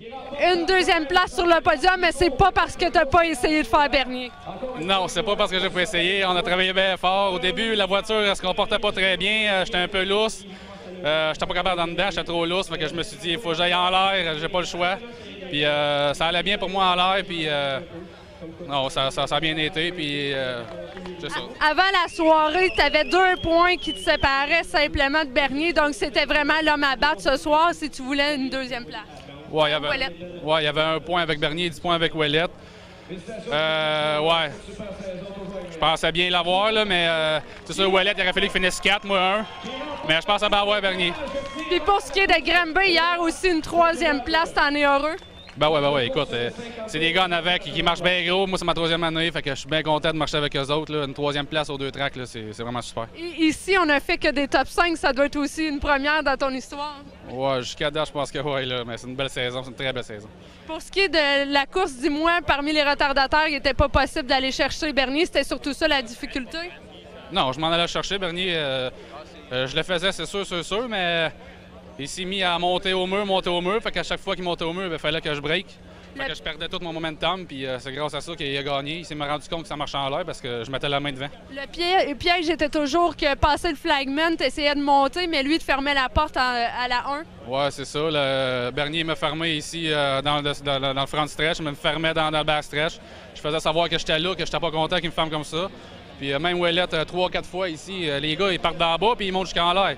Une deuxième place sur le podium, mais c'est pas parce que tu n'as pas essayé de faire Bernier. Non, c'est pas parce que j'ai pas essayé. On a travaillé bien fort. Au début, la voiture, elle se comportait pas très bien. J'étais un peu lousse. J'étais pas capable d'en dedans, j'étais trop lousse. Fait que je me suis dit, il faut que j'aille en l'air, j'ai pas le choix. Puis ça allait bien pour moi en l'air. Puis non, ça a bien été. Puis c'est ça. Avant la soirée, tu avais 2 points qui te séparaient simplement de Bernier. Donc, c'était vraiment l'homme à battre ce soir si tu voulais une deuxième place. Oui, il y avait 1 point avec Bernier et 10 points avec Ouellette. Ouais. Je pensais bien l'avoir, là, mais c'est sûr, Ouellette, il aurait fallu qu'il finisse 4, moi 1. Mais je pensais bien avoir Bernier. Puis pour ce qui est de Granby, hier aussi une 3e place, t'en es heureux? Ben ouais, écoute, c'est des gars en avant qui marchent bien gros. Moi, c'est ma 3e année, fait que je suis bien content de marcher avec eux autres. Là. Une 3e place aux 2 tracks, c'est vraiment super. Et ici, on a fait que des top 5, ça doit être aussi une première dans ton histoire. Ouais, jusqu'à date, je pense que oui, là, mais c'est une belle saison, c'est une très belle saison. Pour ce qui est de la course, dis-moi, parmi les retardataires, il n'était pas possible d'aller chercher Bernier. C'était surtout ça la difficulté? Non, je m'en allais chercher, Bernier. Je le faisais, c'est sûr, mais il s'est mis à monter au mur. Fait qu'à chaque fois qu'il montait au mur, il fallait que je break. Fait que je perdais tout mon momentum, puis c'est grâce à ça qu'il a gagné. Il s'est rendu compte que ça marchait en l'air parce que je mettais la main devant. Le piège était toujours que passer le flagman, tu essayais de monter, mais lui, te fermait la porte à la 1. Ouais, c'est ça. Bernier m'a fermé ici dans le front stretch, il me fermait dans le back stretch. Je faisais savoir que j'étais là, que j'étais pas content qu'il me ferme comme ça. Puis même Ouellette, 3-4 fois ici, les gars, ils partent d'en bas puis ils montent jusqu'en l'air.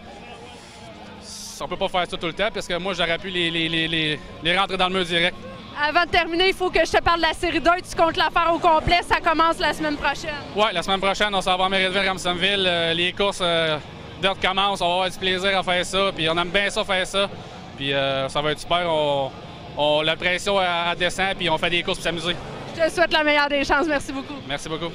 On peut pas faire ça tout le temps parce que moi, j'aurais pu les rentrer dans le mur direct. Avant de terminer, il faut que je te parle de la série 2. Tu comptes la faire au complet. Ça commence la semaine prochaine. Oui, la semaine prochaine, on s'en va à Mérideville-Ramsonville. Les courses dirt commencent. On va avoir du plaisir à faire ça. Puis on aime bien ça, faire ça. Puis ça va être super. La pression, elle descend. Puis on fait des courses pour s'amuser. Je te souhaite la meilleure des chances. Merci beaucoup. Merci beaucoup.